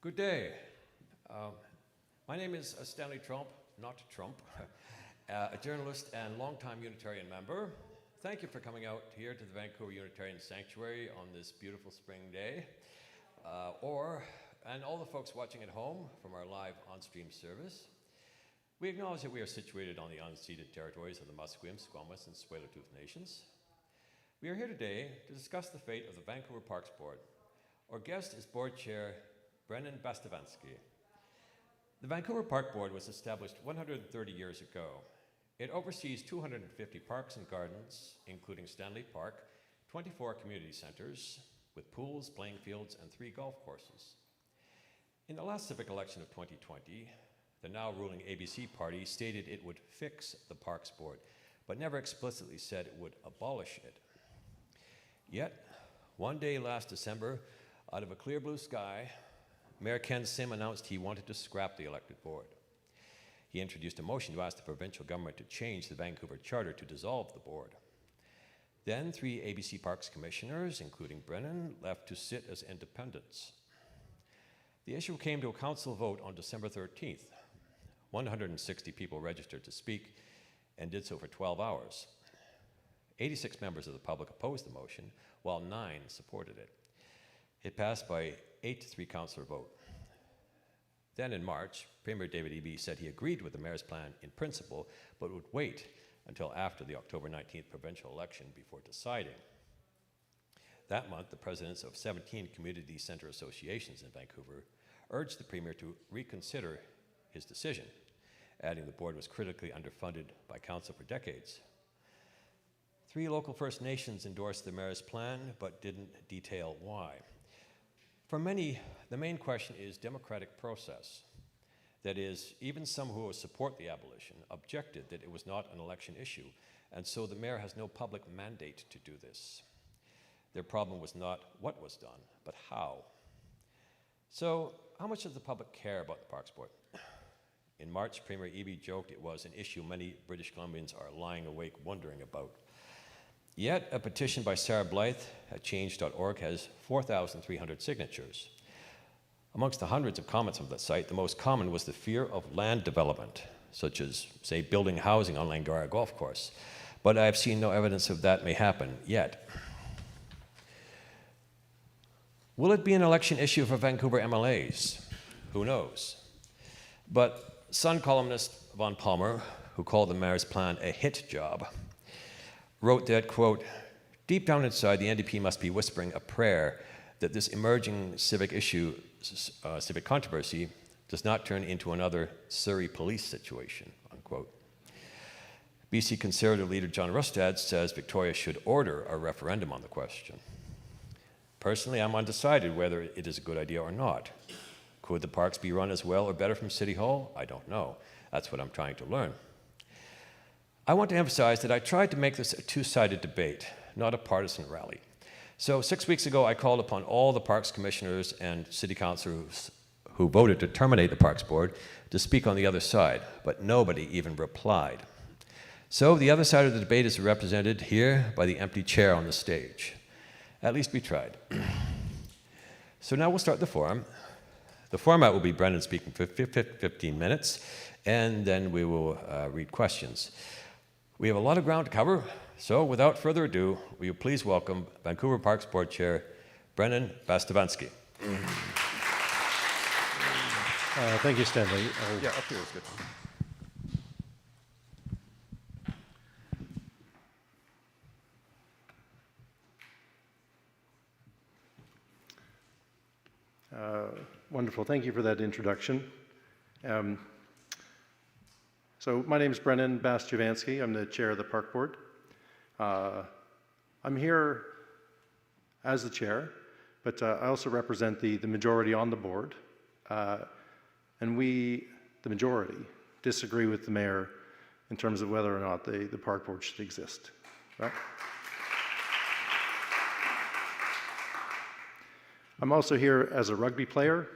Good day. My name is Stanley Tromp, not Trump, a journalist and longtime Unitarian member. Thank you for coming out here to the Vancouver Unitarians Sanctuary on this beautiful spring day, and all the folks watching at home from our live on-stream service. We acknowledge that we are situated on the unceded territories of the Musqueam, Squamish, and Tsleil-Waututh nations. We are here today to discuss the fate of the Vancouver Parks Board. Our guest is Board Chair Brennan Bastyovanszky. The Vancouver Park Board was established 130 years ago. It oversees 250 parks and gardens, including Stanley Park, 24 community centers, with pools, playing fields, and 3 golf courses. In the last civic election of 2020, the now ruling ABC party stated it would fix the Parks Board, but never explicitly said it would abolish it. Yet, one day last December, out of a clear blue sky, Mayor Ken Sim announced he wanted to scrap the elected board. He introduced a motion to ask the provincial government to change the Vancouver Charter to dissolve the board. Then 3 ABC Parks commissioners, including Brennan, left to sit as independents. The issue came to a council vote on December 13th. 160 people registered to speak and did so for 12 hours. 86 members of the public opposed the motion, while 9 supported it. It passed by 8-3 councillor vote. Then in March, Premier David Eby said he agreed with the mayor's plan in principle, but would wait until after the October 19th provincial election before deciding. That month, the presidents of 17 community center associations in Vancouver urged the Premier to reconsider his decision, adding the board was critically underfunded by council for decades. 3 local First Nations endorsed the mayor's plan, but didn't detail why. For many, the main question is democratic process. That is, even some who support the abolition objected that it was not an election issue, and so the mayor has no public mandate to do this. Their problem was not what was done, but how. So, how much does the public care about the Parks Board? In March, Premier Eby joked it was an issue many British Columbians are lying awake wondering about. Yet, a petition by Sarah Blythe at change.org has 4,300 signatures. Amongst the hundreds of comments on the site, the most common was the fear of land development, such as, say, building housing on Langara Golf Course. But I have seen no evidence of that may happen yet. Will it be an election issue for Vancouver MLAs? Who knows? But Sun columnist Von Palmer, who called the mayor's plan a hit job, wrote that, quote, deep down inside, the NDP must be whispering a prayer that this emerging civic issue, civic controversy, does not turn into another Surrey police situation, unquote. BC Conservative leader John Rustad says Victoria should order a referendum on the question. Personally, I'm undecided whether it is a good idea or not. Could the parks be run as well or better from City Hall? I don't know. That's what I'm trying to learn. I want to emphasize that I tried to make this a two-sided debate, not a partisan rally. So 6 weeks ago, I called upon all the parks commissioners and city councillors who voted to terminate the Parks Board to speak on the other side, but nobody even replied. So the other side of the debate is represented here by the empty chair on the stage. At least we tried. So now we'll start the forum. The format will be Brennan speaking for 15 minutes, and then we will read questions. We have a lot of ground to cover, so without further ado, will you please welcome Vancouver Parks Board Chair Brennan Bastyovanszky. Thank you, Stanley. Yeah, up here is good. Wonderful. Thank you for that introduction. So my name is Brennan Bastyovanszky. I'm the chair of the Park Board. I'm here as the chair, but I also represent the majority on the board. And we, the majority, disagree with the mayor in terms of whether or not the Park Board should exist. Right? I'm also here as a rugby player,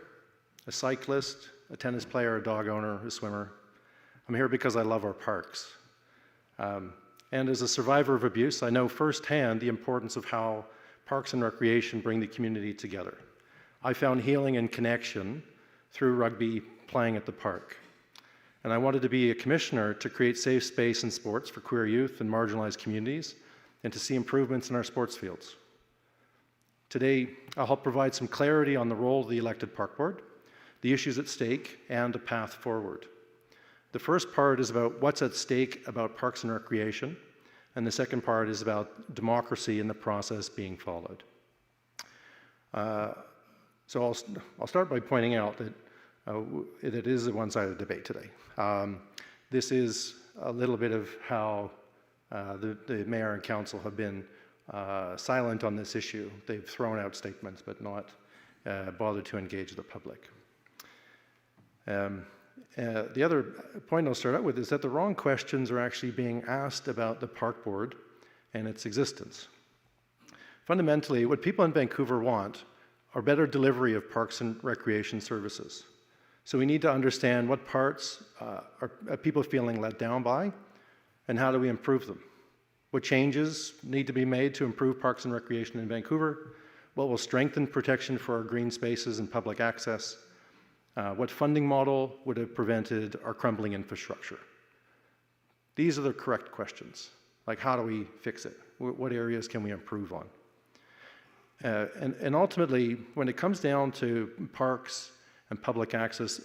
a cyclist, a tennis player, a dog owner, a swimmer. I'm here because I love our parks. And as a survivor of abuse, I know firsthand the importance of how parks and recreation bring the community together. I found healing and connection through rugby playing at the park. And I wanted to be a commissioner to create safe space in sports for queer youth and marginalized communities, and to see improvements in our sports fields. Today, I'll help provide some clarity on the role of the elected park board, the issues at stake, and a path forward. The first part is about what's at stake about parks and recreation, and the second part is about democracy and the process being followed. So I'll start by pointing out that it is a one-sided debate today. This is a little bit of how the mayor and council have been silent on this issue. They've thrown out statements but not bothered to engage the public. The other point I'll start out with is that the wrong questions are actually being asked about the park board and its existence. Fundamentally, what people in Vancouver want are better delivery of parks and recreation services. So we need to understand what parts are people feeling let down by, and how do we improve them? What changes need to be made to improve parks and recreation in Vancouver? What will strengthen protection for our green spaces and public access? What funding model would have prevented our crumbling infrastructure? These are the correct questions. Like, how do we fix it? What areas can we improve on? And ultimately, when it comes down to parks and public access,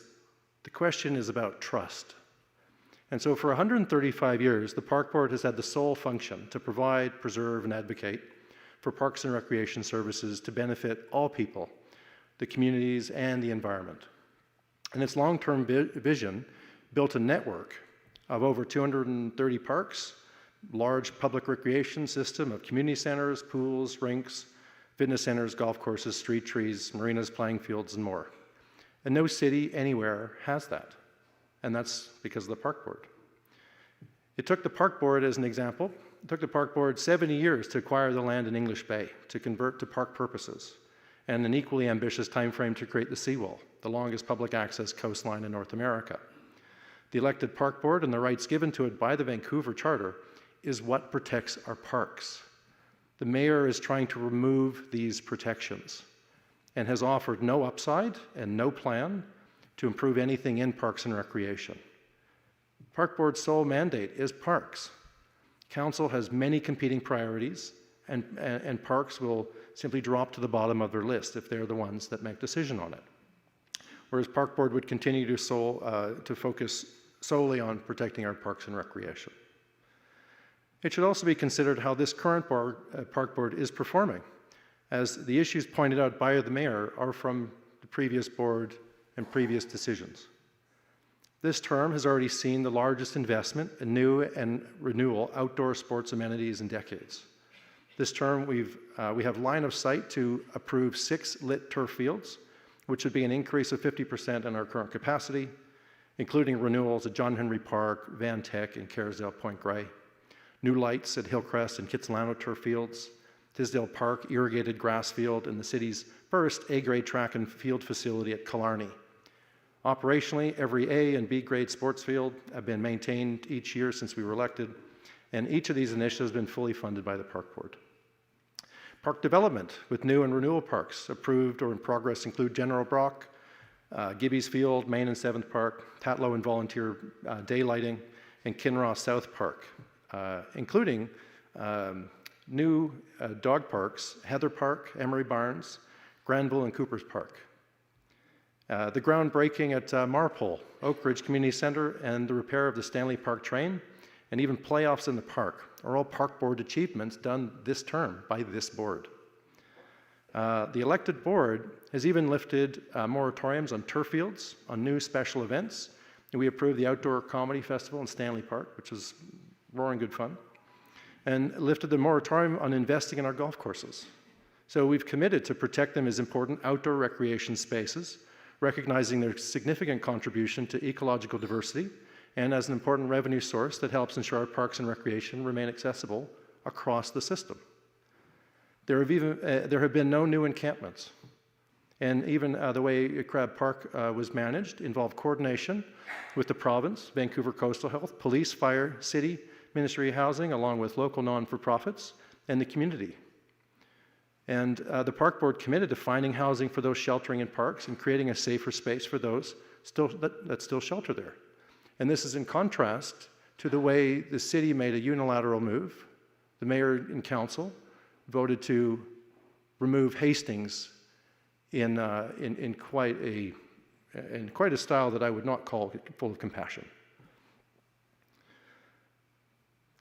the question is about trust. And so for 135 years, the Park Board has had the sole function to provide, preserve, and advocate for parks and recreation services to benefit all people, the communities, and the environment. And its long-term vision built a network of over 230 parks, large public recreation system of community centers, pools, rinks, fitness centers, golf courses, street trees, marinas, playing fields, and more. And no city anywhere has that. And that's because of the Park Board. It took the Park Board as an example. It took the Park Board 70 years to acquire the land in English Bay, to convert to park purposes, and an equally ambitious time frame to create the seawall, the longest public access coastline in North America. The elected Park Board and the rights given to it by the Vancouver Charter is what protects our parks. The mayor is trying to remove these protections and has offered no upside and no plan to improve anything in parks and recreation. Park Board's sole mandate is parks. Council has many competing priorities, and parks will simply drop to the bottom of their list if they're the ones that make decision on it. Whereas Park Board would continue to focus solely on protecting our parks and recreation. It should also be considered how this current Park Board is performing, as the issues pointed out by the mayor are from the previous board and previous decisions. This term has already seen the largest investment in new and renewal outdoor sports amenities in decades. This term, we have line of sight to approve 6 lit turf fields, which would be an increase of 50% in our current capacity, including renewals at John Henry Park, Van Tech, and Kerrisdale Point Grey, new lights at Hillcrest and Kitsilano turf fields, Tisdale Park irrigated grass field, and the city's first A-grade track and field facility at Killarney. Operationally, every A and B grade sports field have been maintained each year since we were elected, and each of these initiatives has been fully funded by the Park Board. Park development with new and renewal parks approved or in progress include General Brock, Gibby's Field, Main and 7th Park, Tatlow and Volunteer Daylighting, and Kinross South Park, including new dog parks, Heather Park, Emery Barnes, Granville, and Cooper's Park. The groundbreaking at Marpole, Oak Ridge Community Centre, and the repair of the Stanley Park train, and even playoffs in the park are all Park Board achievements done this term by this board. The elected board has even lifted moratoriums on turf fields, on new special events, and we approved the Outdoor Comedy Festival in Stanley Park, which is roaring good fun, and lifted the moratorium on investing in our golf courses. So we've committed to protect them as important outdoor recreation spaces, recognizing their significant contribution to ecological diversity and as an important revenue source that helps ensure our parks and recreation remain accessible across the system. There have been no new encampments, and even the way Crab Park was managed involved coordination with the province, Vancouver Coastal Health, police, fire, city, Ministry of Housing, along with local non-for-profits, and the community. And the Park Board committed to finding housing for those sheltering in parks and creating a safer space for those that still shelter there. And this is in contrast to the way the city made a unilateral move. The mayor and council voted to remove Hastings in quite a style that I would not call full of compassion.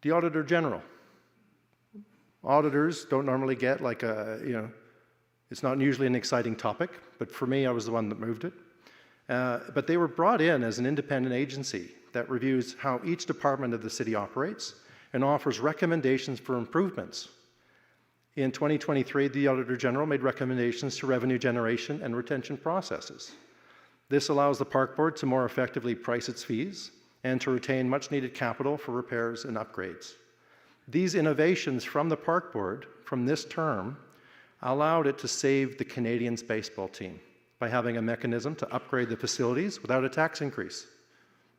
The Auditor General. Auditors don't normally get like it's not usually an exciting topic, but for me, I was the one that moved it. But they were brought in as an independent agency that reviews how each department of the city operates and offers recommendations for improvements. In 2023, the Auditor General made recommendations to revenue generation and retention processes. This allows the Park Board to more effectively price its fees and to retain much-needed capital for repairs and upgrades. These innovations from the Park Board from this term allowed it to save the Canadians baseball team by having a mechanism to upgrade the facilities without a tax increase.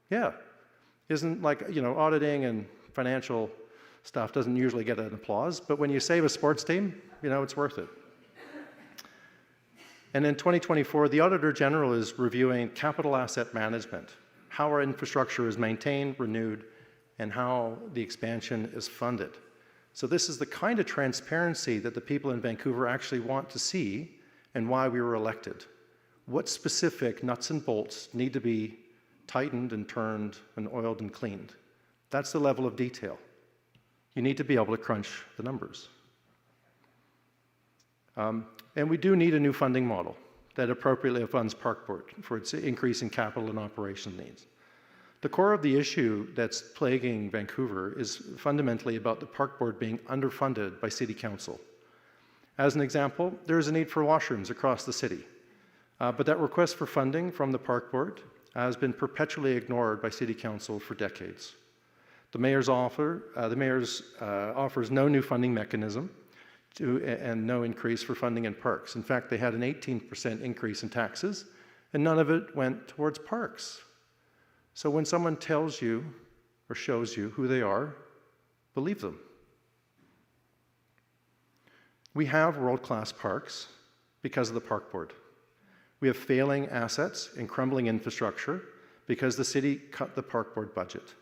Yeah, isn't like, auditing and financial stuff doesn't usually get an applause, but when you save a sports team, it's worth it. And in 2024, the Auditor General is reviewing capital asset management, how our infrastructure is maintained, renewed, and how the expansion is funded. So this is the kind of transparency that the people in Vancouver actually want to see and why we were elected. What specific nuts and bolts need to be tightened and turned and oiled and cleaned? That's the level of detail. You need to be able to crunch the numbers. And we do need a new funding model that appropriately funds Park Board for its increase in capital and operation needs. The core of the issue that's plaguing Vancouver is fundamentally about the Park Board being underfunded by City Council. As an example, there is a need for washrooms across the city, but that request for funding from the Park Board has been perpetually ignored by City Council for decades. The mayor's offers no new funding mechanism and no increase for funding in parks. In fact, they had an 18% increase in taxes, and none of it went towards parks. So when someone tells you or shows you who they are, believe them. We have world-class parks because of the Park Board. We have failing assets and crumbling infrastructure because the city cut the Park Board budget.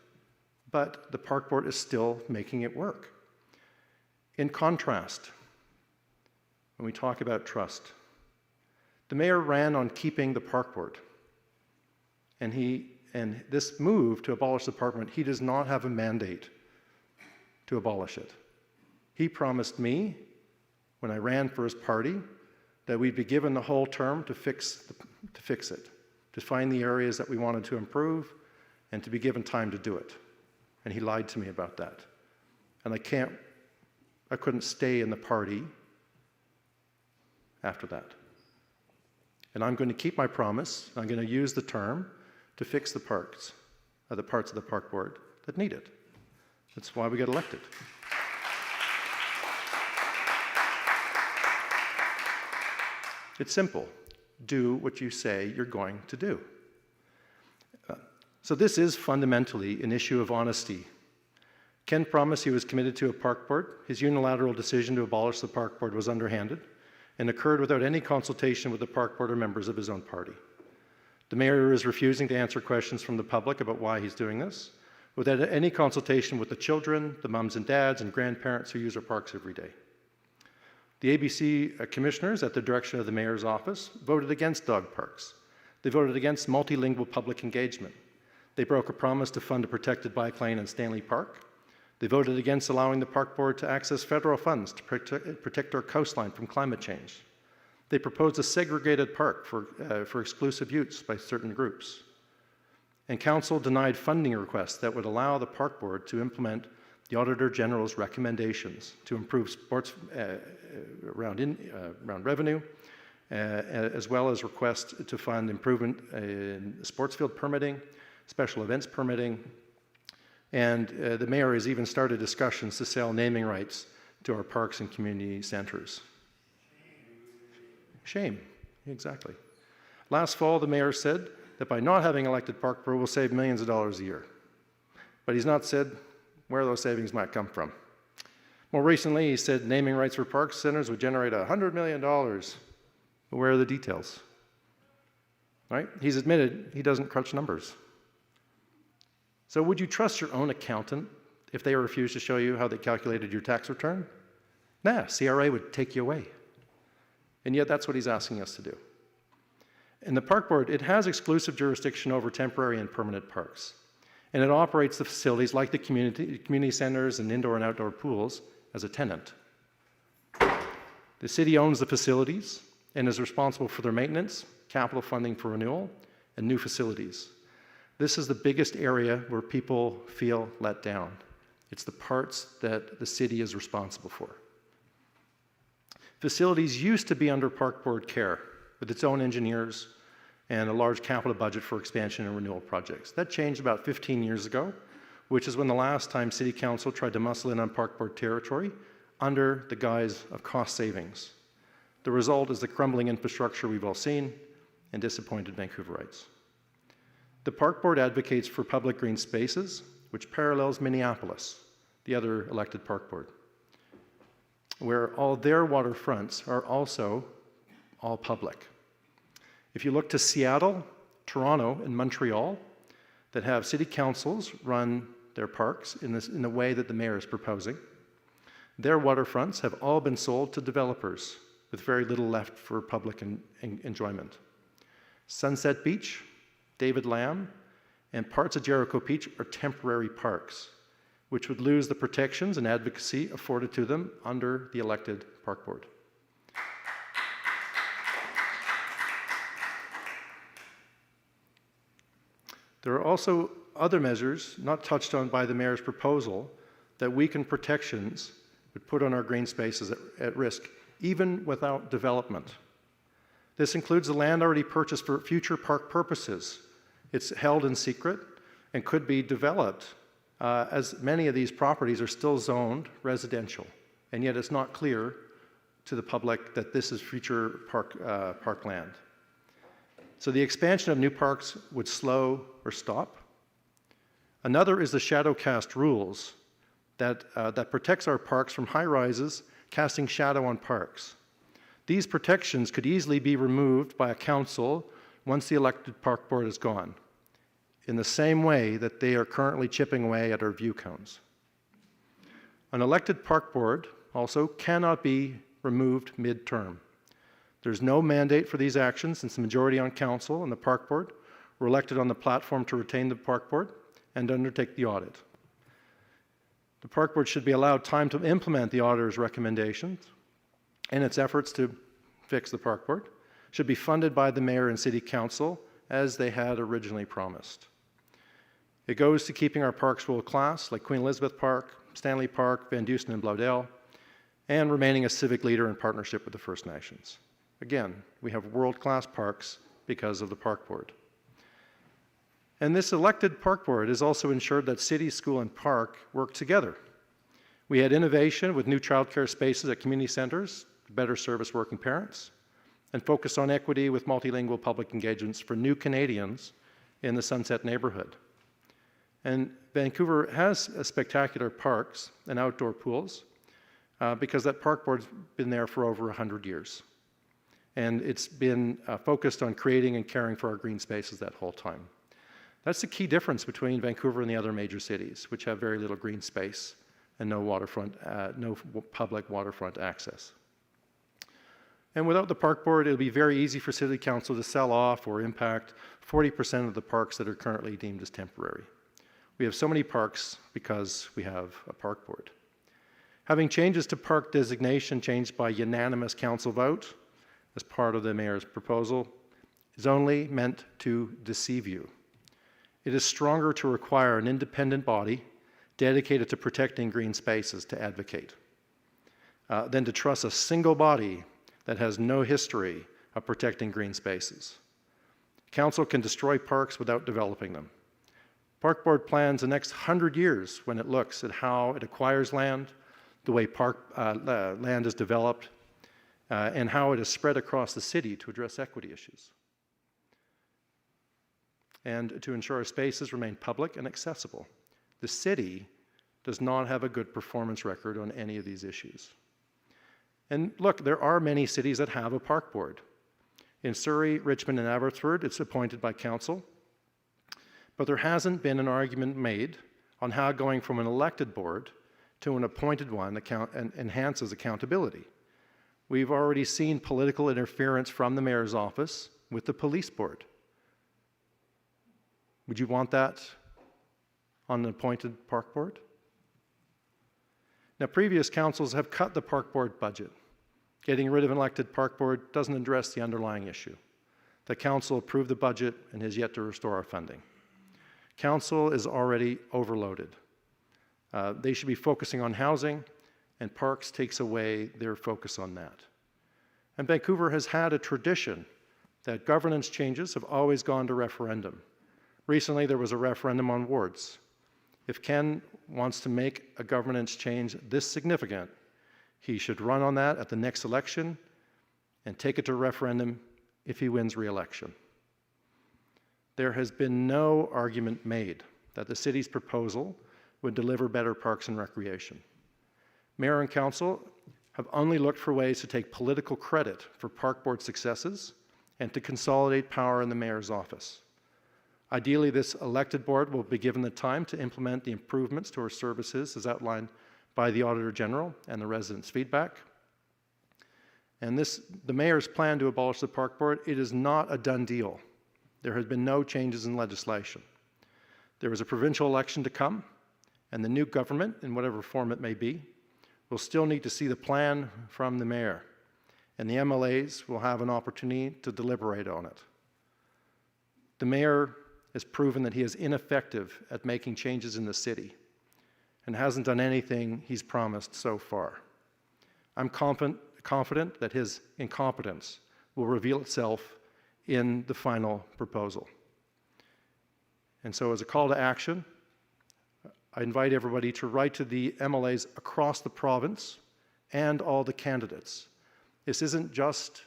But the Park Board is still making it work. In contrast, when we talk about trust, the mayor ran on keeping the Park Board. And this move to abolish the Park Board, he does not have a mandate to abolish it. He promised me, when I ran for his party, that we'd be given the whole term to fix it, to find the areas that we wanted to improve, and to be given time to do it. And he lied to me about that. And I couldn't stay in the party after that. And I'm going to keep my promise. I'm going to use the term to fix the parts of the Park Board that need it. That's why we got elected. It's simple. Do what you say you're going to do. So this is fundamentally an issue of honesty. Ken promised he was committed to a Park Board. His unilateral decision to abolish the Park Board was underhanded and occurred without any consultation with the Park Board or members of his own party. The mayor is refusing to answer questions from the public about why he's doing this, without any consultation with the children, the mums and dads, and grandparents who use our parks every day. The ABC commissioners, at the direction of the mayor's office, voted against dog parks. They voted against multilingual public engagement. They broke a promise to fund a protected bike lane in Stanley Park. They voted against allowing the Park Board to access federal funds to protect our coastline from climate change. They proposed a segregated park for exclusive use by certain groups. And Council denied funding requests that would allow the Park Board to implement the Auditor General's recommendations to improve sports around revenue, as well as requests to fund improvement in sports field permitting, special events permitting, and the mayor has even started discussions to sell naming rights to our parks and community centers. Shame, exactly. Last fall, the mayor said that by not having elected Park Board, we'll save millions of dollars a year. But he's not said where those savings might come from. More recently, he said naming rights for park centers would generate $100 million. But where are the details? Right? He's admitted he doesn't crunch numbers. So would you trust your own accountant if they refuse to show you how they calculated your tax return? Nah, CRA would take you away. And yet that's what he's asking us to do. And the Park Board, it has exclusive jurisdiction over temporary and permanent parks. And it operates the facilities like the community centers and indoor and outdoor pools as a tenant. The city owns the facilities and is responsible for their maintenance, capital funding for renewal, and new facilities. This is the biggest area where people feel let down. It's the parts that the city is responsible for. Facilities used to be under Park Board care with its own engineers and a large capital budget for expansion and renewal projects. That changed about 15 years ago, which is when the last time City Council tried to muscle in on Park Board territory under the guise of cost savings. The result is the crumbling infrastructure we've all seen and disappointed Vancouverites. The Park Board advocates for public green spaces, which parallels Minneapolis, the other elected Park Board, where all their waterfronts are also all public. If you look to Seattle, Toronto, and Montreal, that have city councils run their parks in the way that the mayor is proposing, their waterfronts have all been sold to developers with very little left for public enjoyment. Sunset Beach, David Lamb, and parts of Jericho Beach are temporary parks, which would lose the protections and advocacy afforded to them under the elected Park Board. There are also other measures not touched on by the mayor's proposal that weaken protections would put on our green spaces at risk, even without development. This includes the land already purchased for future park purposes. It's held in secret and could be developed, as many of these properties are still zoned residential, and yet it's not clear to the public that this is future park land. So the expansion of new parks would slow or stop. Another is the shadow cast rules that protects our parks from high rises casting shadow on parks. These protections could easily be removed by a council once the elected Park Board is gone, in the same way that they are currently chipping away at our view cones. An elected Park Board also cannot be removed mid-term. There's no mandate for these actions since the majority on council and the Park Board were elected on the platform to retain the Park Board and undertake the audit. The Park Board should be allowed time to implement the auditor's recommendations, and its efforts to fix the Park Board should be funded by the Mayor and City Council as they had originally promised. It goes to keeping our parks world-class, like Queen Elizabeth Park, Stanley Park, Van Dusen, and Bloedel, and remaining a civic leader in partnership with the First Nations. Again, we have world-class parks because of the Park Board. And this elected Park Board has also ensured that city, school, and park work together. We had innovation with new childcare spaces at community centers to better service working parents, and focus on equity with multilingual public engagements for new Canadians in the Sunset neighborhood. And Vancouver has spectacular parks and outdoor pools because that Park Board's been there for over 100 years. And it's been focused on creating and caring for our green spaces that whole time. That's the key difference between Vancouver and the other major cities, which have very little green space and no public waterfront access. And without the Park Board, it'll be very easy for City Council to sell off or impact 40% of the parks that are currently deemed as temporary. We have so many parks because we have a Park Board. Having changes to park designation changed by unanimous council vote as part of the mayor's proposal is only meant to deceive you. It is stronger to require an independent body dedicated to protecting green spaces to advocate than to trust a single body that has no history of protecting green spaces. Council can destroy parks without developing them. Park Board plans the next 100 years when it looks at how it acquires land, the way land is developed, and how it is spread across the city to address equity issues, and to ensure our spaces remain public and accessible. The city does not have a good performance record on any of these issues. And look, there are many cities that have a park board. In Surrey, Richmond, and Abbotsford, it's appointed by council. But there hasn't been an argument made on how going from an elected board to an appointed one enhances accountability. We've already seen political interference from the mayor's office with the police board. Would you want that on an appointed park board? Now, previous councils have cut the park board budget. Getting rid of an elected park board doesn't address the underlying issue. The council approved the budget and has yet to restore our funding. Council is already overloaded. They should be focusing on housing, and parks takes away their focus on that. And Vancouver has had a tradition that governance changes have always gone to referendum. Recently, there was a referendum on wards. If Ken wants to make a governance change this significant, he should run on that at the next election and take it to referendum if he wins re-election. There has been no argument made that the city's proposal would deliver better parks and recreation. Mayor and council have only looked for ways to take political credit for park board successes and to consolidate power in the mayor's office. Ideally, this elected board will be given the time to implement the improvements to our services as outlined by the Auditor General and the residents' feedback. And the mayor's plan to abolish the park board, it is not a done deal. There has been no changes in legislation. There is a provincial election to come, and the new government, in whatever form it may be, will still need to see the plan from the mayor, and the MLAs will have an opportunity to deliberate on it. The mayor has proven that he is ineffective at making changes in the city and hasn't done anything he's promised so far. I'm confident that his incompetence will reveal itself in the final proposal. And so as a call to action, I invite everybody to write to the MLAs across the province and all the candidates. This isn't just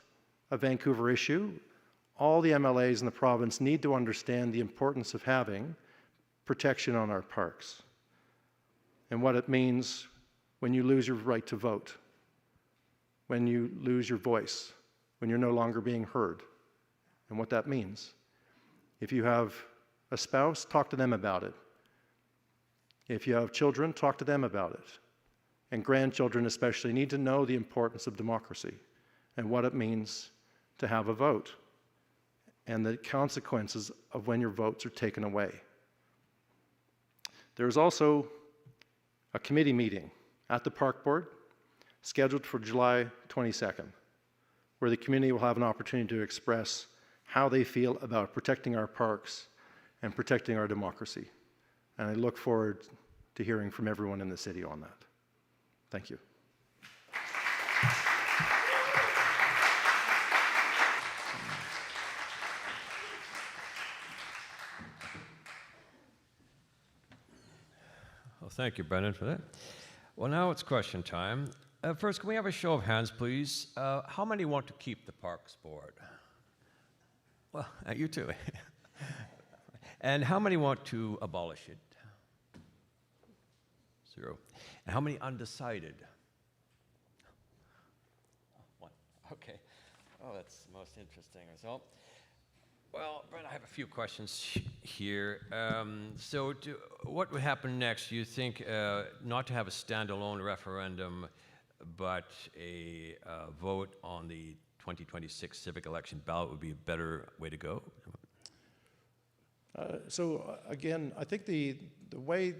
a Vancouver issue. All the MLAs in the province need to understand the importance of having protection on our parks and what it means when you lose your right to vote, when you lose your voice, when you're no longer being heard, and what that means. If you have a spouse, talk to them about it. If you have children, talk to them about it. And grandchildren especially need to know the importance of democracy and what it means to have a vote and the consequences of when your votes are taken away. There is also a committee meeting at the Park Board scheduled for July 22nd, where the community will have an opportunity to express how they feel about protecting our parks and protecting our democracy. And I look forward to hearing from everyone in the city on that. Thank you. Well, thank you, Brennan, for that. Well, now it's question time. First, can we have a show of hands, please? How many want to keep the Parks Board? Well, you too. And how many want to abolish it? 0. And how many undecided? 1. Okay. Oh, that's the most interesting result. Well, Brent, I have a few questions here. What would happen next? You think not to have a standalone referendum, but a vote on the 2026 civic election ballot would be a better way to go? Again, I think the way,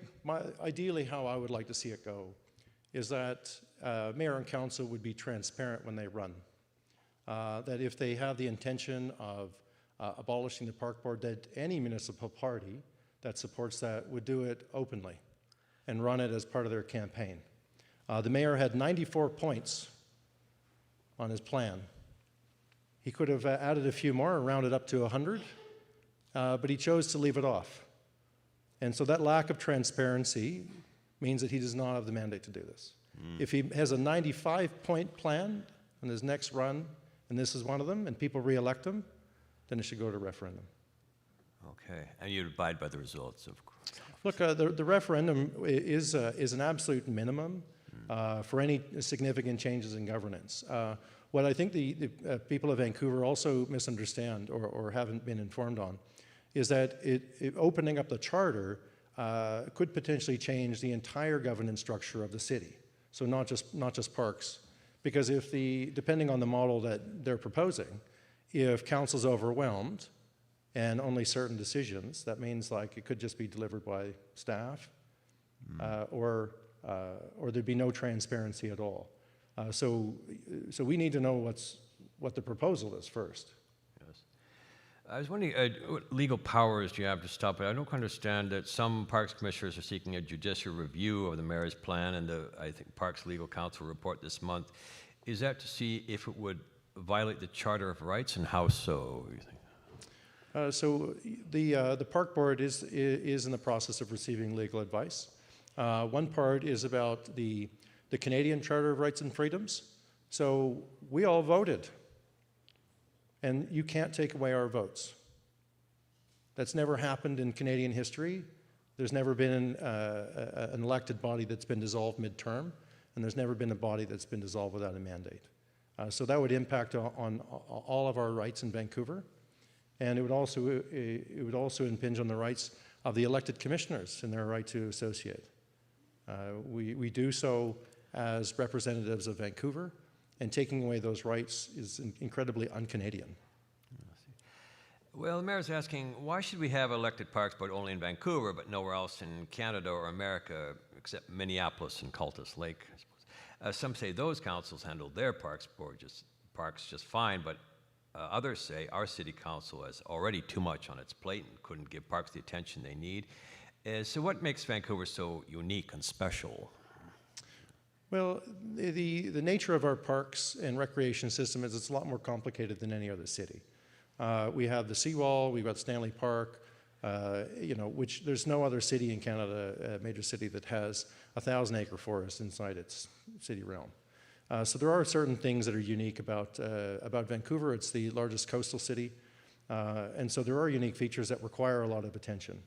ideally how I would like to see it go is that mayor and council would be transparent when they run. That if they have the intention of abolishing the park board, that any municipal party that supports that would do it openly and run it as part of their campaign. The mayor had 94 points on his plan. He could have added a few more and rounded up to 100, but he chose to leave it off. And so that lack of transparency means that he does not have the mandate to do this. If he has a 95-point plan on his next run, and this is one of them, and people re-elect him, then it should go to referendum. Okay, and you'd abide by the results, of course. Look, the referendum is an absolute minimum for any significant changes in governance. What I think the people of Vancouver also misunderstand or haven't been informed on is that opening up the charter could potentially change the entire governance structure of the city. So not just parks, because depending on the model that they're proposing, if council's overwhelmed and only certain decisions, that means like it could just be delivered by staff, or there'd be no transparency at all. So we need to know what the proposal is first. Yes. I was wondering, what legal powers do you have to stop it? I don't understand that some parks commissioners are seeking a judicial review of the mayor's plan, and I think Parks Legal Counsel report this month. Is that to see if it would violate the Charter of Rights, and how so, you think? So the Park Board is in the process of receiving legal advice. One part is about the Canadian Charter of Rights and Freedoms. So we all voted, and you can't take away our votes. That's never happened in Canadian history. There's never been an elected body that's been dissolved midterm, and there's never been a body that's been dissolved without a mandate. So that would impact on all of our rights in Vancouver, and it would also impinge on the rights of the elected commissioners and their right to associate. We do so as representatives of Vancouver, and taking away those rights is incredibly un-Canadian. Well, the mayor's asking, why should we have elected Parks Board only in Vancouver, but nowhere else in Canada or America, except Minneapolis and Cultus Lake, I suppose? Some say those councils handle their parks just fine, but others say our city council has already too much on its plate and couldn't give parks the attention they need. So what makes Vancouver so unique and special? Well, the nature of our parks and recreation system is it's a lot more complicated than any other city. We have the seawall, we've got Stanley Park, which there's no other city in Canada, a major city, that has a 1,000-acre forest inside its city realm. So there are certain things that are unique about Vancouver. It's the largest coastal city, and so there are unique features that require a lot of attention.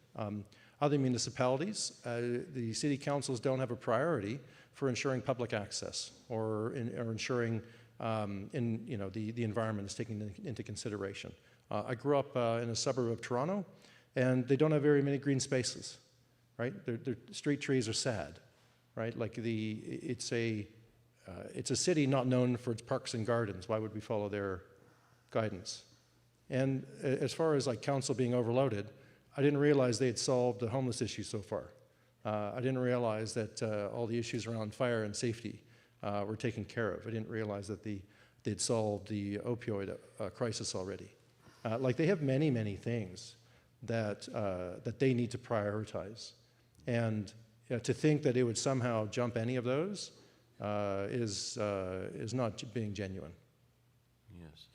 Other municipalities, the city councils don't have a priority for ensuring public access or ensuring the environment is taken into consideration. I grew up in a suburb of Toronto, and they don't have very many green spaces, right? Their street trees are sad, right? Like it's a city not known for its parks and gardens. Why would we follow their guidance? And as far as like council being overloaded, I didn't realize they had solved the homeless issue so far. I didn't realize that all the issues around fire and safety were taken care of. I didn't realize that they'd solved the opioid crisis already. Like they have many, many things that they need to prioritize. And to think that it would somehow jump any of those is not being genuine. Yes.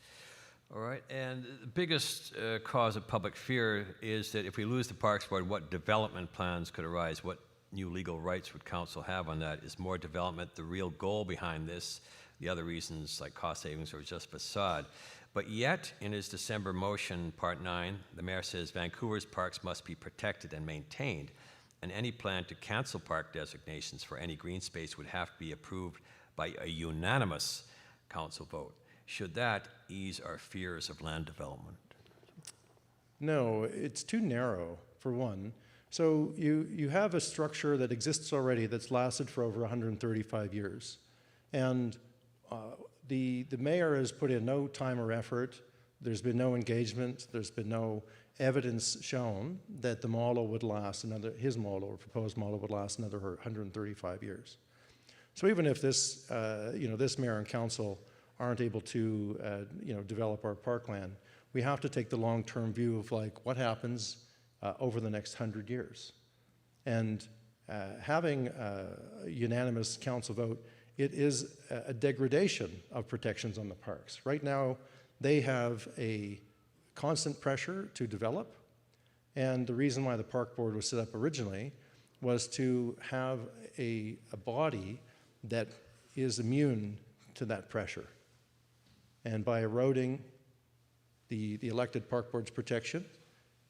All right, and the biggest cause of public fear is that if we lose the Parks Board, what development plans could arise? What new legal rights would council have on that? Is more development the real goal behind this? The other reasons, like cost savings, are just facade. But yet, in his December motion, Part 9, the mayor says Vancouver's parks must be protected and maintained, and any plan to cancel park designations for any green space would have to be approved by a unanimous council vote. Should that ease our fears of land development? No, it's too narrow, for one. So you have a structure that exists already that's lasted for over 135 years. And the mayor has put in no time or effort. There's been no engagement. There's been no evidence shown that the model would last his model or proposed model would last another 135 years. So even if this mayor and council aren't able to develop our parkland, we have to take the long-term view of like what happens over the next 100 years. And having a unanimous council vote, it is a degradation of protections on the parks. Right now, they have a constant pressure to develop, and the reason why the Park Board was set up originally was to have a body that is immune to that pressure. And by eroding the elected Park Board's protection,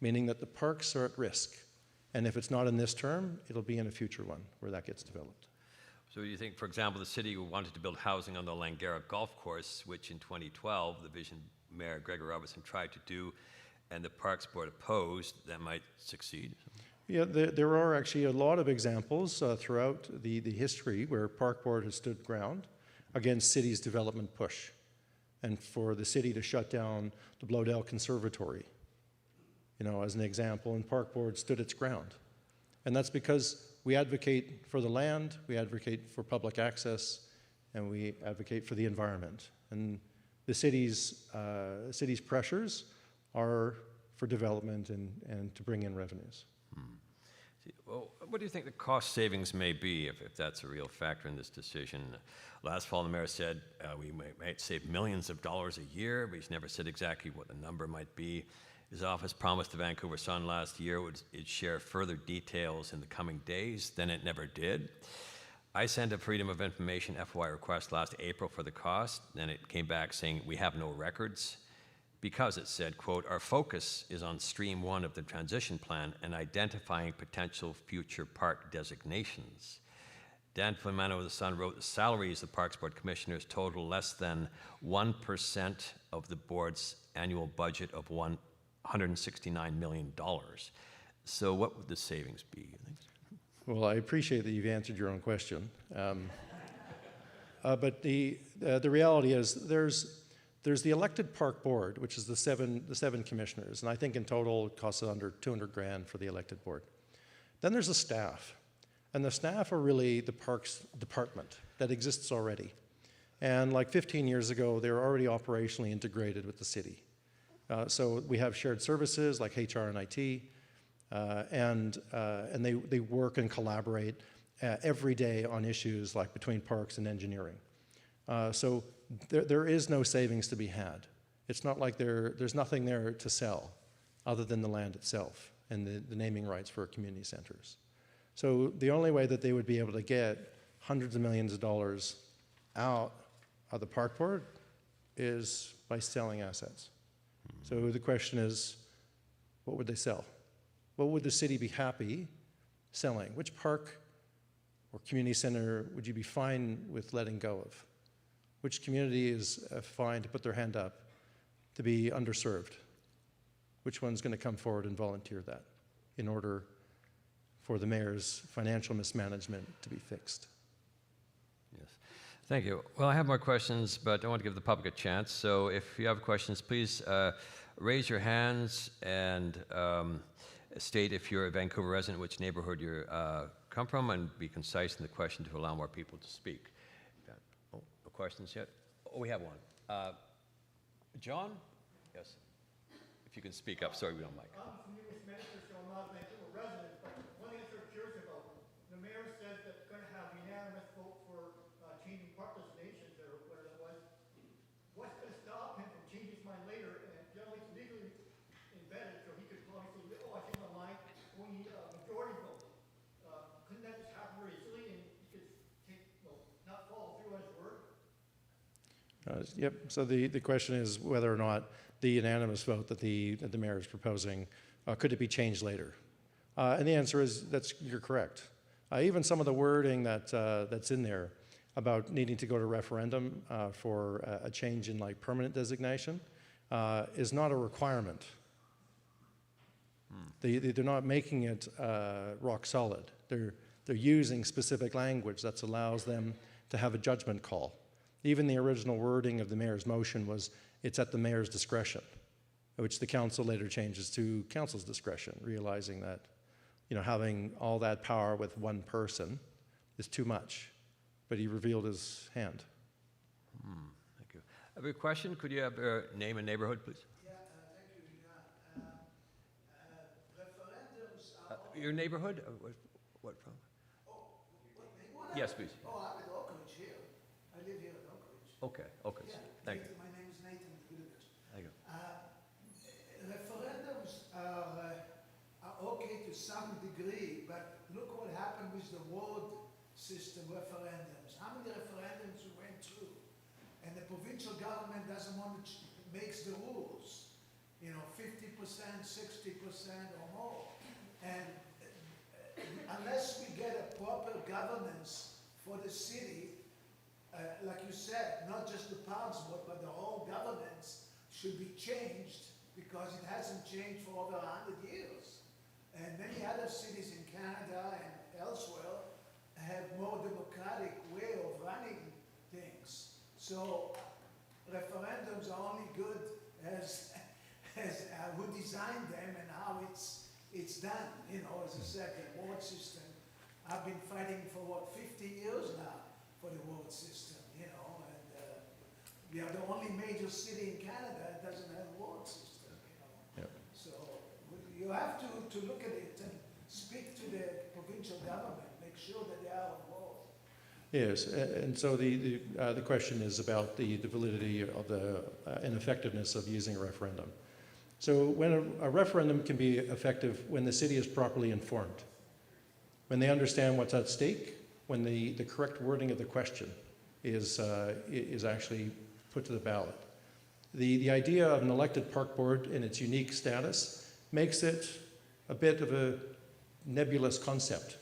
meaning that the parks are at risk, And if it's not in this term, it'll be in a future one where that gets developed. So you think, for example, the city wanted to build housing on the Langara Golf Course, which in 2012, the Vision Mayor Gregor Robertson tried to do, and the Parks Board opposed, that might succeed? Yeah, there are actually a lot of examples throughout the history where Park Board has stood ground against city's development push. And for the city to shut down the Bloedel Conservatory, as an example, and Park Board stood its ground. And that's because we advocate for the land, we advocate for public access, and we advocate for the environment. And the city's pressures are for development and to bring in revenues. Well, what do you think the cost savings may be if that's a real factor in this decision? Last fall, the mayor said we might save millions of dollars a year, but he's never said exactly what the number might be. His office promised the Vancouver Sun last year it'd share further details in the coming days, then it never did. I sent a Freedom of Information FOI request last April for the cost, then it came back saying we have no records, because it said, quote, our focus is on stream 1 of the transition plan and identifying potential future park designations. Dan Flamano of the Sun wrote the salaries of the Parks Board commissioners total less than 1% of the board's annual budget of $169 million. So what would the savings be, you think? Well, I appreciate that you've answered your own question. But the reality is there's the elected park board, which is the seven commissioners, and I think in total it costs under $200,000 for the elected board. Then there's the staff, and the staff are really the parks department that exists already. And like 15 years ago, they were already operationally integrated with the city. So we have shared services like HR and IT, and they work and collaborate every day on issues like between parks and engineering. So there is no savings to be had. It's not like there's nothing there to sell other than the land itself and the naming rights for community centers. So the only way that they would be able to get hundreds of millions of dollars out of the park board is by selling assets. So the question is, what would they sell? What would the city be happy selling? Which park or community center would you be fine with letting go of? Which community is fine to put their hand up to be underserved? Which one's going to come forward and volunteer that in order for the mayor's financial mismanagement to be fixed? Yes. Thank you. Well, I have more questions, but I want to give the public a chance. So if you have questions, please raise your hands and state if you're a Vancouver resident, which neighborhood you come from, and be concise in the question to allow more people to speak. Oh, no questions yet? Oh, we have one. John? Yes. If you can speak up. Sorry, we don't mic. I'm from U.S. Minister, so I'm not a Vancouver resident, but one thing I'm sort of curious about, the mayor says that they're going to have unanimous vote for changing park designations or whatever that was. What's going to stop him from changing his mind later? And generally it's legally embedded, so he could probably say, oh, I changed my mind, we need a majority vote. Couldn't that just happen very easily and he could not follow through on his word? Yep, so the question is whether or not the unanimous vote that the mayor is proposing, could it be changed later? And the answer is you're correct. Even some of the wording that's in there about needing to go to referendum for a change in like permanent designation is not a requirement. They're not making it rock solid. They're using specific language that allows them to have a judgment call. Even the original wording of the mayor's motion was, it's at the mayor's discretion, which the council later changes to council's discretion, realizing that, having all that power with one person is too much. But he revealed his hand. Thank you. I have a question. Could you have name and neighborhood, please? Yeah, thank you. Referendums are... Your neighborhood? What from? Yes, please. Oh, I'm in Oakridge here. I live here in Oakridge. Okay. Yeah, Thank you. My name is Nathan Williams. Thank you. Referendums are okay to some degree, but look what happened with the road system referendums. How many referendums we went through? And the provincial government doesn't want to makes the rules, 50%, 60% or more. And unless we get a proper governance for the city, like you said, not just the Parks Board, but the whole governance should be changed because it hasn't changed for over 100 years. And many other cities in Canada and elsewhere have more democratic way of running things. So referendums are only good as who designed them and how it's done. You know, as I said, the award system, I've been fighting for what, 50 years now for the award system, you know, and we are the only major city in Canada that doesn't have an award system, you know. Yep. So you have to look at it and speak to the provincial government, make sure that they are involved. Yes, and so the question is about the validity of and effectiveness of using a referendum. So when a referendum can be effective when the city is properly informed, when they understand what's at stake, when the correct wording of the question is actually put to the ballot. The idea of an elected park board in its unique status makes it a bit of a nebulous concept.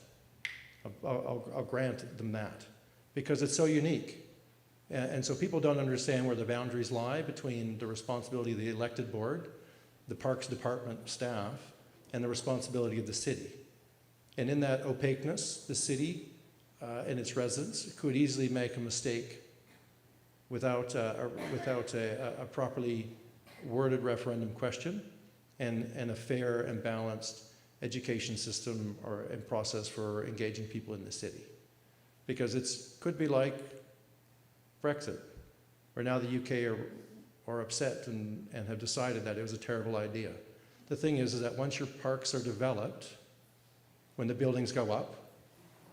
I'll grant them that, because it's so unique. And so people don't understand where the boundaries lie between the responsibility of the elected board, the Parks Department staff, and the responsibility of the city. And in that opaqueness, the city and its residents could easily make a mistake without a properly worded referendum question and a fair and balanced education system and process for engaging people in the city. Because it could be like Brexit, where now the UK are upset and have decided that it was a terrible idea. The thing is that once your parks are developed, when the buildings go up,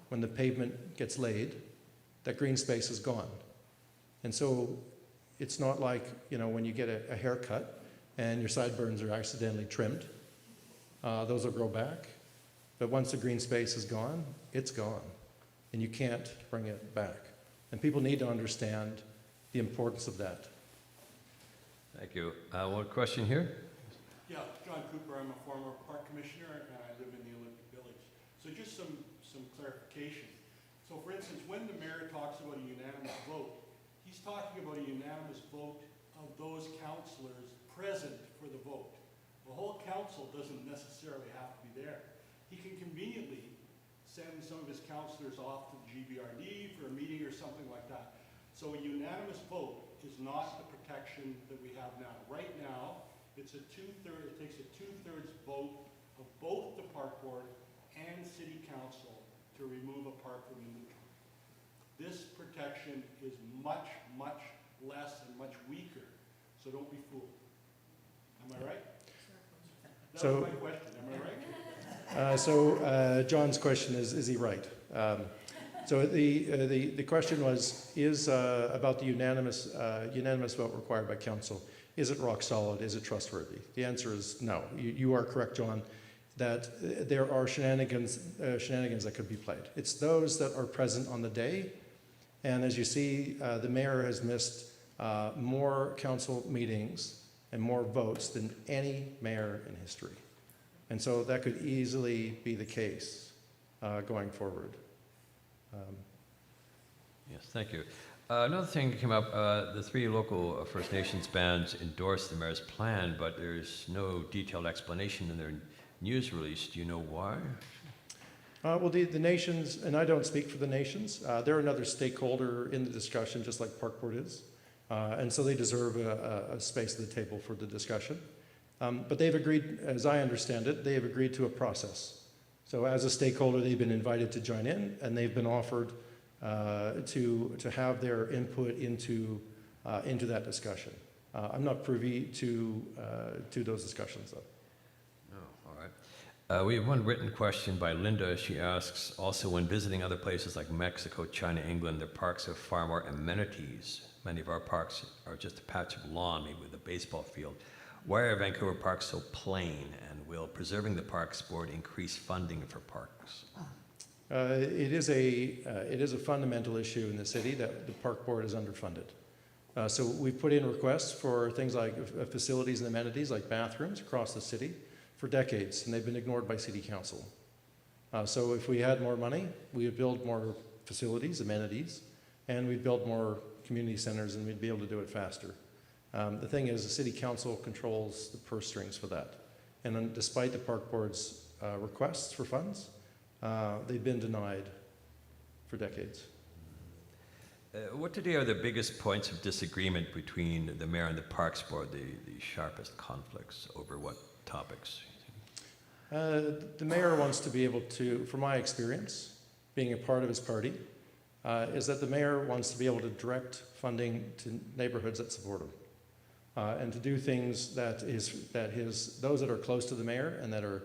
when the pavement gets laid, that green space is gone. And so it's not like, you know, when you get a haircut and your sideburns are accidentally trimmed. Those will grow back. But once the green space is gone, it's gone. And you can't bring it back. And people need to understand the importance of that. Thank you. One question here? Yeah, John Cooper. I'm a former park commissioner and I live in the Olympic Village. So just some clarification. So for instance, when the mayor talks about a unanimous vote, he's talking about a unanimous vote of those councillors present for the vote. The whole council doesn't necessarily have to be there. He can conveniently send some of his councillors off to the GBRD for a meeting or something like that. So a unanimous vote is not the protection that we have now. Right now, it takes a two-thirds vote of both the park board and city council to remove a park from inventory. This protection is much, much less and much weaker, so don't be fooled. Am I right? That was my question, am I right? John's question is he right? So the question is about the unanimous vote required by council. Is it rock solid? Is it trustworthy? The answer is no. You are correct, John, that there are shenanigans that could be played. It's those that are present on the day. And as you see, the mayor has missed more council meetings and more votes than any mayor in history. And so that could easily be the case going forward. Yes, thank you. Another thing that came up, the three local First Nations bands endorsed the mayor's plan, but there's no detailed explanation in their news release. Do you know why? Well, the nations, and I don't speak for the nations, they're another stakeholder in the discussion, just like Park Board is. And so they deserve a space at the table for the discussion. But they've agreed, as I understand it, they have agreed to a process. So as a stakeholder, they've been invited to join in, and they've been offered to have their input into that discussion. I'm not privy to those discussions, though. Oh, all right. We have one written question by Linda. She asks, also when visiting other places like Mexico, China, England, their parks have far more amenities. Many of our parks are just a patch of lawn, maybe with a baseball field. Why are Vancouver parks so plain, and will preserving the Parks Board increase funding for parks? It is a fundamental issue in the city that the Park Board is underfunded. So we've put in requests for things like facilities and amenities like bathrooms across the city for decades, and they've been ignored by City Council. So if we had more money, we would build more facilities, amenities, and we'd build more community centers, and we'd be able to do it faster. The thing is, the city council controls the purse strings for that. And then despite the park board's requests for funds, they've been denied for decades. What today are the biggest points of disagreement between the mayor and the Parks Board, the sharpest conflicts over what topics? The mayor wants to be able to, from my experience, being a part of his party, is that the mayor wants to be able to direct funding to neighborhoods that support him. And to do things that those that are close to the mayor and that are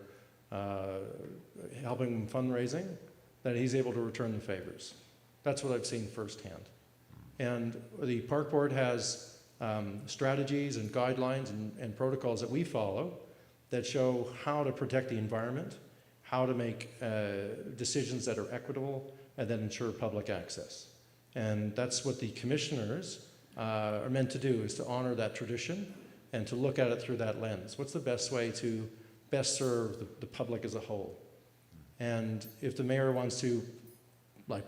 helping him fundraising, that he's able to return the favors. That's what I've seen firsthand. And the park board has strategies and guidelines and protocols that we follow that show how to protect the environment, how to make decisions that are equitable, and then ensure public access. And that's what the commissioners are meant to do, is to honor that tradition and to look at it through that lens. What's the best way to best serve the public as a whole? And if the mayor wants to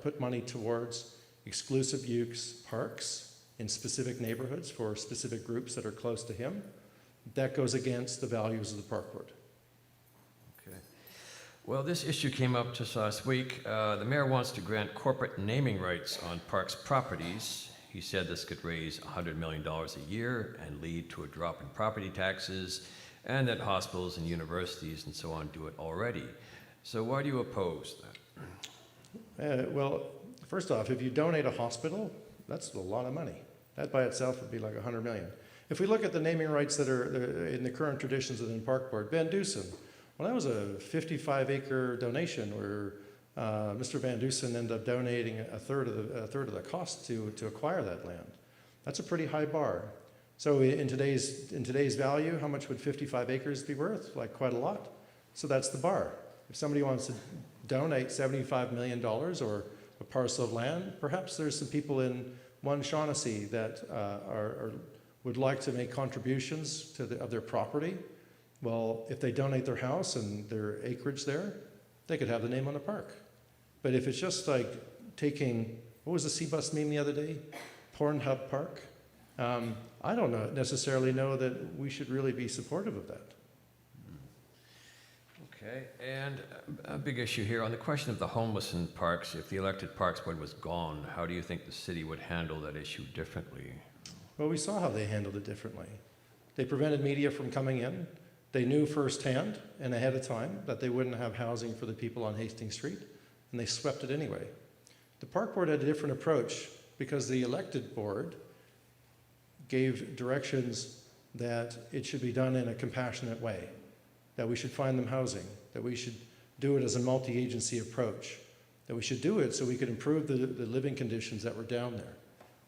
put money towards exclusive use parks in specific neighborhoods for specific groups that are close to him, that goes against the values of the park board. Okay. Well, this issue came up just last week. The mayor wants to grant corporate naming rights on parks properties. He said this could raise $100 million a year and lead to a drop in property taxes, and that hospitals and universities and so on do it already. So why do you oppose that? Well, first off, if you donate a hospital, that's a lot of money. That by itself would be like $100 million. If we look at the naming rights that are in the current traditions within the Park Board, Van Dusen, well, that was a 55-acre donation where Mr. Van Dusen ended up donating a third of the cost to acquire that land. That's a pretty high bar. So in today's value, how much would 55 acres be worth? Like quite a lot. So that's the bar. If somebody wants to donate $75 million or a parcel of land, perhaps there's some people in one Shaughnessy that would like to make contributions of their property. Well, if they donate their house and their acreage there, they could have the name on the park. But if it's just like taking, what was the C-Bus meme the other day? Pornhub Park? I don't necessarily know that we should really be supportive of that. Okay, and a big issue here on the question of the homeless in parks. If the elected Parks Board was gone, how do you think the city would handle that issue differently? Well, we saw how they handled it differently. They prevented media from coming in. They knew firsthand and ahead of time that they wouldn't have housing for the people on Hastings Street, and they swept it anyway. The Park Board had a different approach because the elected board gave directions that it should be done in a compassionate way, that we should find them housing, that we should do it as a multi-agency approach, that we should do it so we could improve the living conditions that were down there.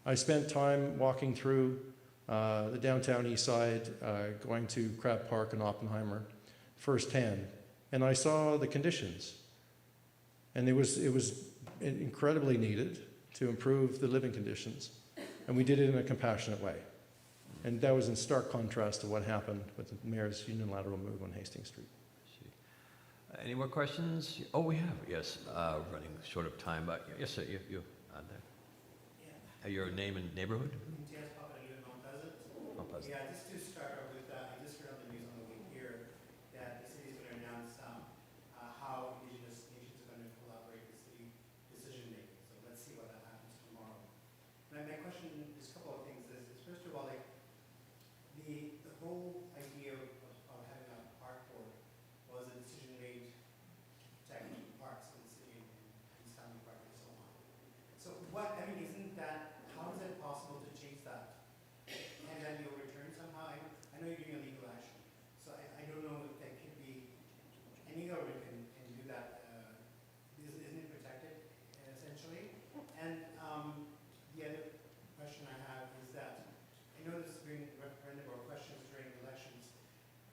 I spent time walking through the downtown east side, going to Crab Park and Oppenheimer firsthand, and I saw the conditions. And it was incredibly needed to improve the living conditions, and we did it in a compassionate way. And that was in stark contrast to what happened with the mayor's unilateral move on Hastings Street. Any more questions? Oh, we have, yes, running short of time, but yes, sir, you on there. Yeah. Your name and neighborhood? Mount Pleasant. Yeah, just to start off with, I just heard on the news on the way here that the city is going to announce how Indigenous nations are going to collaborate with city decision making. So let's see what that happens tomorrow. My question is a couple of things. Is first of all, like the whole idea of having a park board was a decision made to protect parks in the city and Stanley Park and so on. So what, I mean, isn't that, how is it possible to change that? And then you'll return somehow? I know you're doing a legal action, so I don't know if that could be, any government can do that. Isn't it protected, essentially? And the other question I have is that, I noticed during referendum or questions during elections,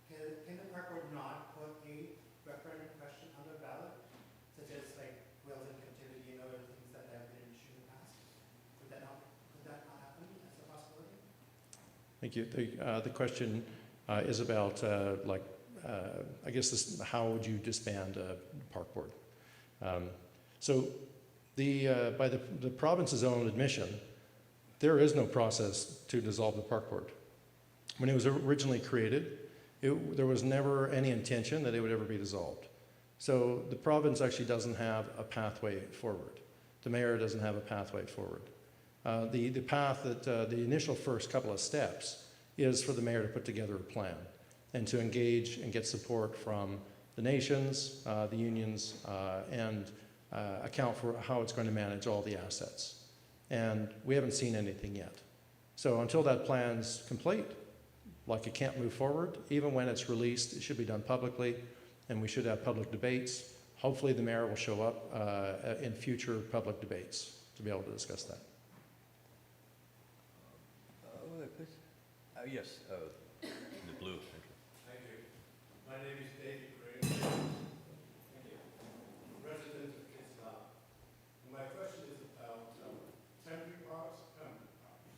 can the park board not put a referendum question on the ballot, such as like whales in captivity and other things that have been issued in the past? Could that not happen as a possibility? Thank you. The question is about, I guess, how would you disband a park board? So by the province's own admission, there is no process to dissolve the park board. When it was originally created, there was never any intention that it would ever be dissolved. So the province actually doesn't have a pathway forward. The mayor doesn't have a pathway forward. The path that the initial first couple of steps is for the mayor to put together a plan and to engage and get support from the nations, the unions, and account for how it's going to manage all the assets. And we haven't seen anything yet. So until that plan's complete, like it can't move forward, even when it's released, it should be done publicly, and we should have public debates. Hopefully the mayor will show up in future public debates to be able to discuss that. Yes, the blue. Thank you. My name is David Eby, resident of Kisla. My question is about temporary parks, permanent parks.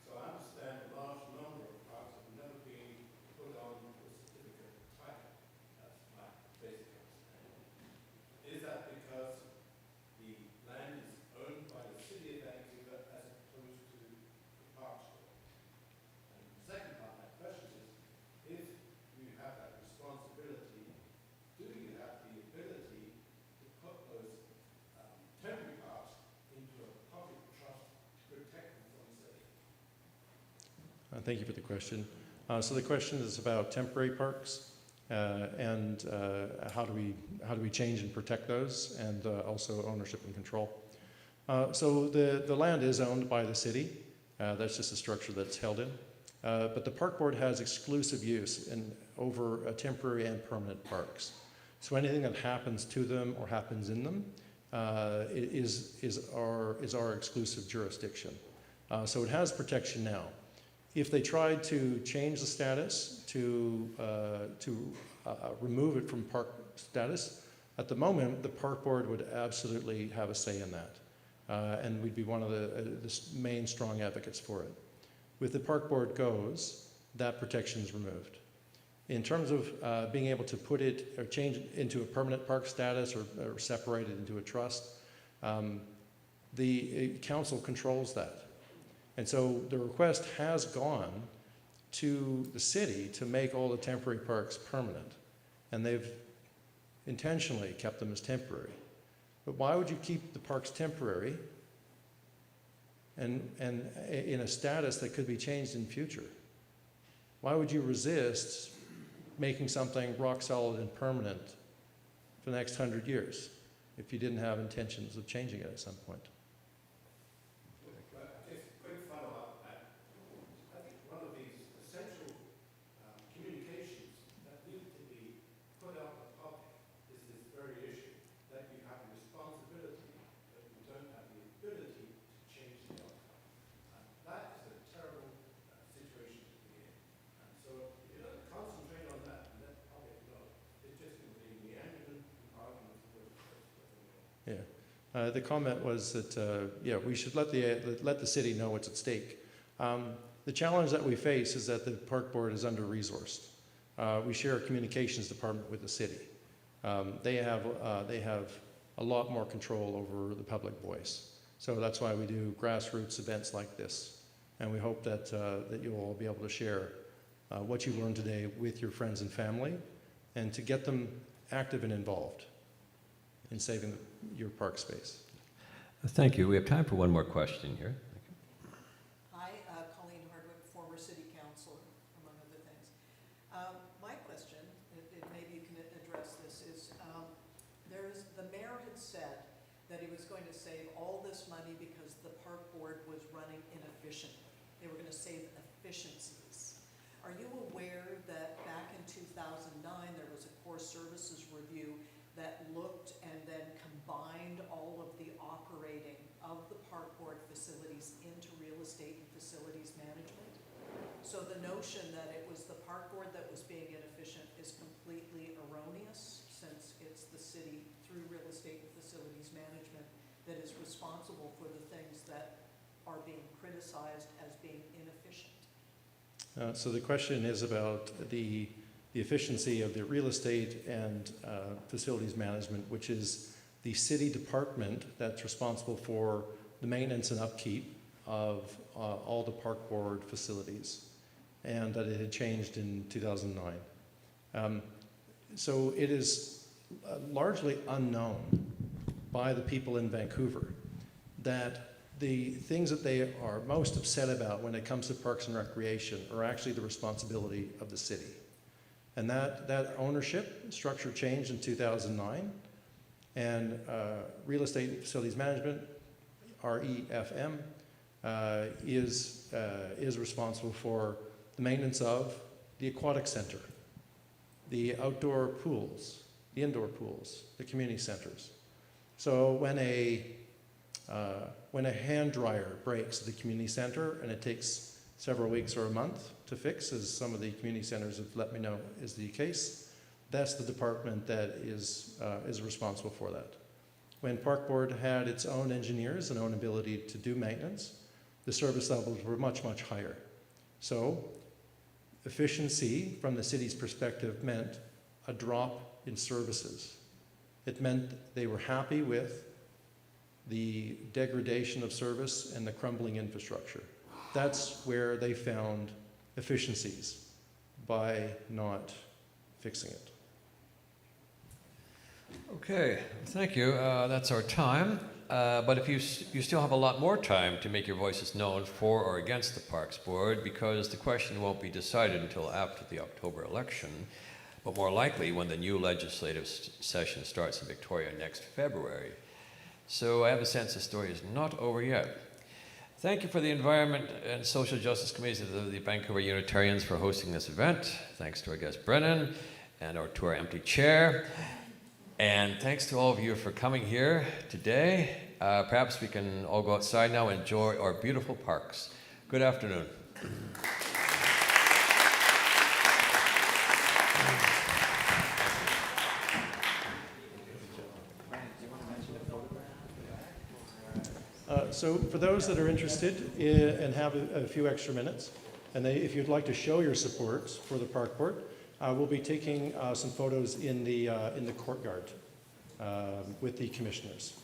So I understand a large number of parks have never been put on the certificate of title. That's my basic understanding. Is that because the land is owned by the city of Vancouver as opposed to the Parks Board? And the second part of that question is, if you have that responsibility, do you have the ability to put those temporary parks into a public trust to protect them from the city? Thank you for the question. So the question is about temporary parks and how do we change and protect those, and also ownership and control. So the land is owned by the city. That's just a structure that's held in. But the park board has exclusive use over temporary and permanent parks. So anything that happens to them or happens in them is our exclusive jurisdiction. So it has protection now. If they tried to change the status to remove it from park status, at the moment the park board would absolutely have a say in that, and we'd be one of the main strong advocates for it. With the park board goes, that protection is removed. In terms of being able to put it or change it into a permanent park status or separate it into a trust, the council controls that. And so the request has gone to the city to make all the temporary parks permanent. And they've intentionally kept them as temporary. But why would you keep the parks temporary and in a status that could be changed in future? Why would you resist making something rock solid and permanent for the next 100 years if you didn't have intentions of changing it at some point? Just a quick follow-up. I think one of these essential communications that need to be put out to the public is this very issue, that you have a responsibility, but you don't have the ability to change the outcome. That is a terrible situation to be in. And so if you don't concentrate on that and let the public know, it's just going to be meandering arguments with Yeah. The comment was that, we should let the city know what's at stake. The challenge that we face is that the park board is under-resourced. We share a communications department with the city. They have a lot more control over the public voice. So that's why we do grassroots events like this. And we hope that you'll all be able to share what you learned today with your friends and family, and to get them active and involved in saving your park space. Thank you. We have time for one more question here. Hi, Colleen Hardwick, former city councilor, among other things. My question, maybe you can address this, is the mayor had said that he was going to save all this money because the park board was running inefficiently. They were going to save efficiencies. Are you aware that back in 2009 there was a core services review that looked and then combined all of the operating of the park board facilities into real estate and facilities management? So the notion that it was the park board that was being inefficient is completely erroneous, since it's the city through real estate and facilities management that is responsible for the things that are being criticized as being inefficient. So the question is about the efficiency of the real estate and facilities management, which is the city department that's responsible for the maintenance and upkeep of all the park board facilities, and that it had changed in 2009. So it is largely unknown by the people in Vancouver that the things that they are most upset about when it comes to parks and recreation are actually the responsibility of the city. And that ownership structure changed in 2009, and Real Estate Facilities Management, REFM, is responsible for the maintenance of the aquatic center, the outdoor pools, the indoor pools, the community centers. So when a hand dryer breaks at the community center and it takes several weeks or a month to fix, as some of the community centers have let me know is the case, that's the department that is responsible for that. When Park Board had its own engineers and own ability to do maintenance, the service levels were much, much higher. So efficiency from the city's perspective meant a drop in services. It meant they were happy with the degradation of service and the crumbling infrastructure. That's where they found efficiencies by not fixing it. Okay, thank you. That's our time. But if you still have a lot more time to make your voices known for or against the Parks Board, because the question won't be decided until after the October election, but more likely when the new legislative session starts in Victoria next February. So I have a sense the story is not over yet. Thank you for the Environment and Social Justice Committees of the Vancouver Unitarians for hosting this event. Thanks to our guest Brennan and to our empty chair. And thanks to all of you for coming here today. Perhaps we can all go outside now and enjoy our beautiful parks. Good afternoon. So for those that are interested and have a few extra minutes, and if you'd like to show your support for the Park Board, we'll be taking some photos in the courtyard with the commissioners.